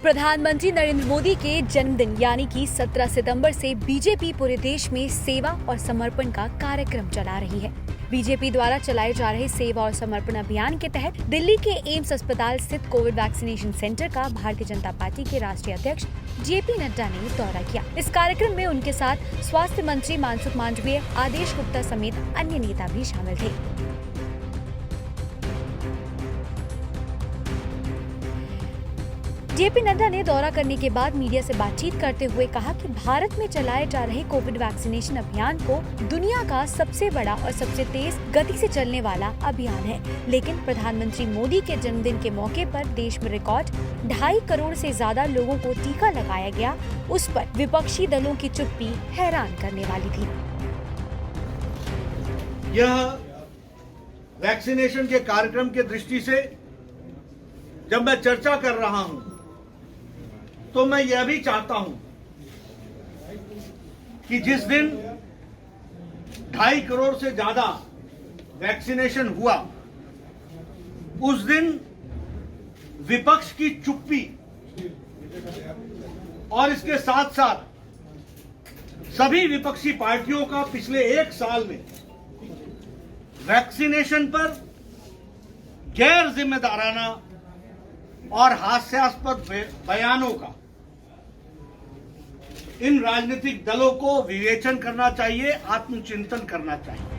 प्रधानमंत्री नरेंद्र मोदी के जन्मदिन यानी कि 17 सितंबर से बीजेपी पूरे देश में सेवा और समर्पण का कार्यक्रम चला रही है। बीजेपी द्वारा चलाए जा रहे सेवा और समर्पण अभियान के तहत दिल्ली के एम्स अस्पताल स्थित कोविड वैक्सीनेशन सेंटर का भारतीय जनता पार्टी के राष्ट्रीय अध्यक्ष जेपी नड्डा ने दौरा किया। इस कार्यक्रम में उनके साथ स्वास्थ्य मंत्री मनसुख मांडविया, आदेश गुप्ता समेत अन्य नेता भी शामिल थे। जेपी नड्डा ने दौरा करने के बाद मीडिया से बातचीत करते हुए कहा कि भारत में चलाए जा रहे कोविड वैक्सीनेशन अभियान को दुनिया का सबसे बड़ा और सबसे तेज गति से चलने वाला अभियान है, लेकिन प्रधानमंत्री मोदी के जन्मदिन के मौके पर देश में रिकॉर्ड 2.5 करोड़ से ज्यादा लोगों को टीका लगाया गया। उस पर विपक्षी दलों की चुप्पी हैरान करने वाली थी। यह वैक्सीनेशन के कार्यक्रम के दृष्टि से जब मैं चर्चा कर रहा हूं तो मैं यह भी चाहता हूं कि जिस दिन 2.5 करोड़ से ज्यादा वैक्सीनेशन हुआ उस दिन विपक्ष की चुप्पी और इसके साथ साथ सभी विपक्षी पार्टियों का पिछले 1 साल में वैक्सीनेशन पर गैर जिम्मेदाराना और हास्यास्पद बयानों का इन राजनीतिक दलों को विवेचन करना चाहिए, आत्मचिंतन करना चाहिए।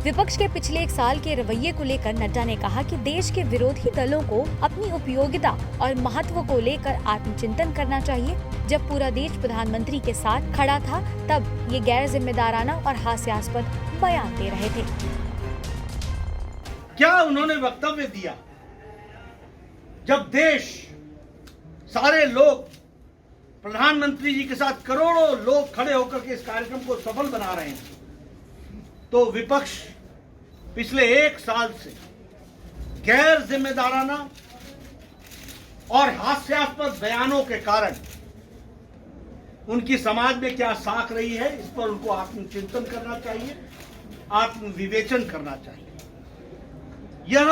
विपक्ष के पिछले 1 साल के रवैये को लेकर नड्डा ने कहा कि देश के विरोधी दलों को अपनी उपयोगिता और महत्व को लेकर आत्मचिंतन करना चाहिए। जब पूरा देश प्रधानमंत्री के साथ खड़ा था तब ये गैर जिम्मेदाराना और हास्यास्पद बयान दे रहे थे। क्या उन्होंने वक्तव्य दिया जब देश सारे लोग प्रधानमंत्री जी के साथ करोड़ों लोग खड़े होकर के इस कार्यक्रम को सफल बना रहे हैं, तो विपक्ष पिछले 1 साल से गैर जिम्मेदाराना और हास्यास्पद बयानों के कारण उनकी समाज में क्या साख रही है, इस पर उनको आत्मचिंतन करना चाहिए, आत्मविवेचन करना चाहिए। यह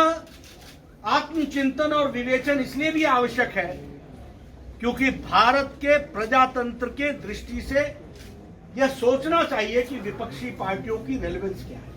आत्मचिंतन और विवेचन इसलिए भी आवश्यक है क्योंकि भारत के प्रजातंत्र के दृष्टि से यह सोचना चाहिए कि विपक्षी पार्टियों की रेलेवेंस क्या है।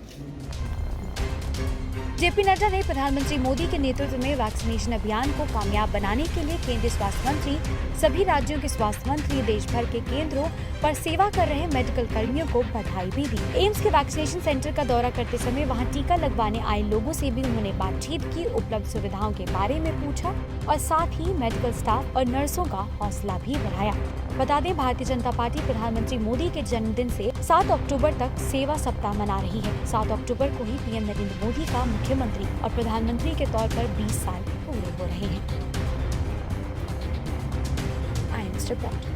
जेपी नड्डा ने प्रधानमंत्री मोदी के नेतृत्व में वैक्सीनेशन अभियान को कामयाब बनाने के लिए केंद्रीय स्वास्थ्य मंत्री, सभी राज्यों के स्वास्थ्य मंत्री, देश भर के केंद्रों पर सेवा कर रहे मेडिकल कर्मियों को बधाई भी दी। एम्स के वैक्सीनेशन सेंटर का दौरा करते समय वहां टीका लगवाने आए लोगों से भी उन्होंने बातचीत की, उपलब्ध सुविधाओं के बारे में पूछा और साथ ही मेडिकल स्टाफ और नर्सों का हौसला भी बढ़ाया। बता दें, भारतीय जनता पार्टी प्रधानमंत्री मोदी के जन्मदिन से 7 अक्टूबर तक सेवा सप्ताह मना रही है। 7 अक्टूबर को ही पीएम नरेंद्र मोदी का मुख्यमंत्री और प्रधानमंत्री के तौर पर 20 साल पूरे हो रहे हैं। IANS report.